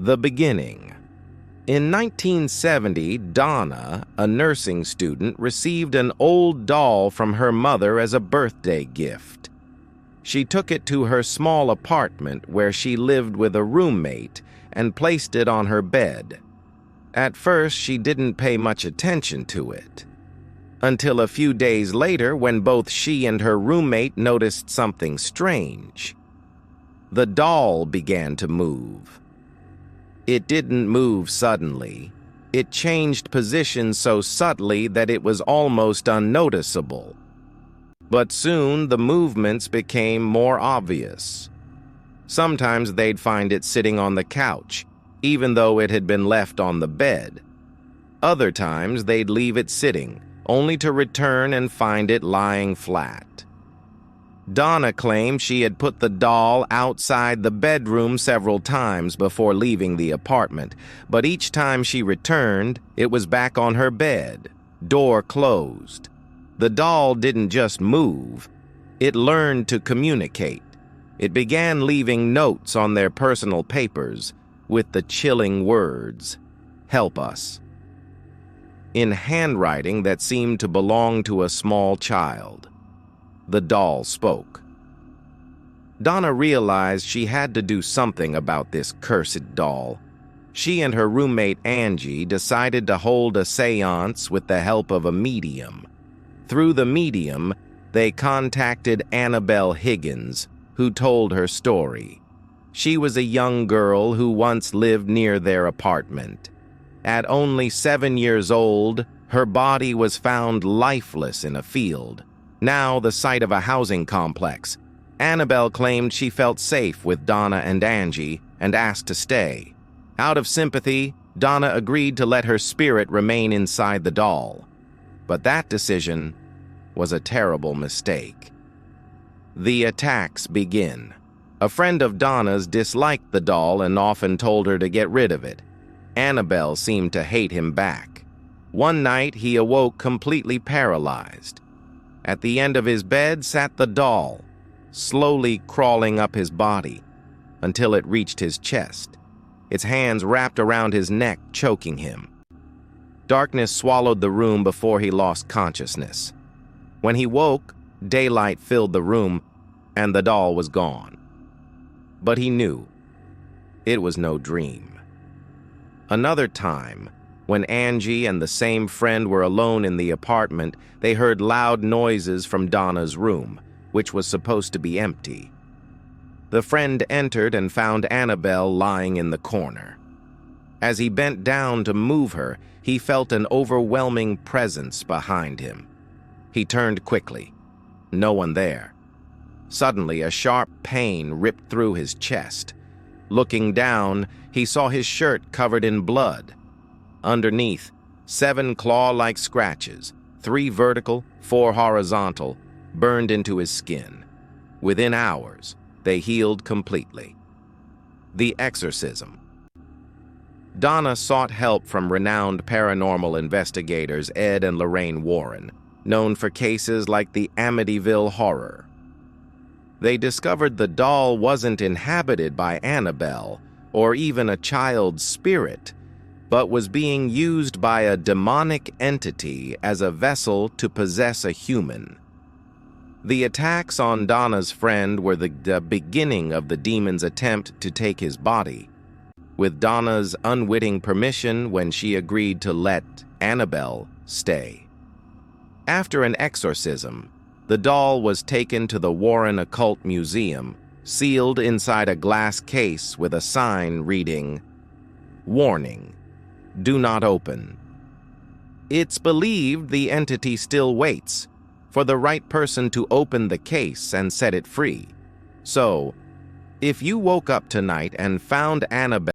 The beginning. In 1970, Donna, a nursing student, received an old doll from her mother as a birthday gift. She took it to her small apartment where she lived with a roommate and placed it on her bed. At first, she didn't pay much attention to it, until a few days later when both she and her roommate noticed something strange. The doll began to move. It didn't move suddenly. It changed position so subtly that it was almost unnoticeable. But soon the movements became more obvious. Sometimes they'd find it sitting on the couch, even though it had been left on the bed. Other times they'd leave it sitting, only to return and find it lying flat. Donna claimed she had put the doll outside the bedroom several times before leaving the apartment, but each time she returned, it was back on her bed, door closed. The doll didn't just move, it learned to communicate. It began leaving notes on their personal papers with the chilling words, "Help us," in handwriting that seemed to belong to a small child. The doll spoke. Donna realized she had to do something about this cursed doll. She and her roommate Angie decided to hold a seance with the help of a medium. Through the medium, they contacted Annabelle Higgins, who told her story. She was a young girl who once lived near their apartment. At only 7 years old, her body was found lifeless in a field, now the site of a housing complex. Annabelle claimed she felt safe with Donna and Angie and asked to stay. Out of sympathy, Donna agreed to let her spirit remain inside the doll. But that decision was a terrible mistake. The attacks begin. A friend of Donna's disliked the doll and often told her to get rid of it. Annabelle seemed to hate him back. One night, he awoke completely paralyzed. At the end of his bed sat the doll, slowly crawling up his body until it reached his chest, its hands wrapped around his neck, choking him. Darkness swallowed the room before he lost consciousness. When he woke, daylight filled the room, and the doll was gone. But he knew it was no dream. Another time, when Angie and the same friend were alone in the apartment, they heard loud noises from Donna's room, which was supposed to be empty. The friend entered and found Annabelle lying in the corner. As he bent down to move her, he felt an overwhelming presence behind him. He turned quickly. No one there. Suddenly, a sharp pain ripped through his chest. Looking down, he saw his shirt covered in blood. Underneath, 7 claw-like scratches, 3 vertical, 4 horizontal, burned into his skin. Within hours, they healed completely. The exorcism. Donna sought help from renowned paranormal investigators Ed and Lorraine Warren, known for cases like the Amityville Horror. They discovered the doll wasn't inhabited by Annabelle or even a child's spirit, but was being used by a demonic entity as a vessel to possess a human. The attacks on Donna's friend were the beginning of the demon's attempt to take his body, with Donna's unwitting permission when she agreed to let Annabelle stay. After an exorcism, the doll was taken to the Warren Occult Museum, sealed inside a glass case with a sign reading, "Warning. Do not open." It's believed the entity still waits for the right person to open the case and set it free. So, if you woke up tonight and found Annabelle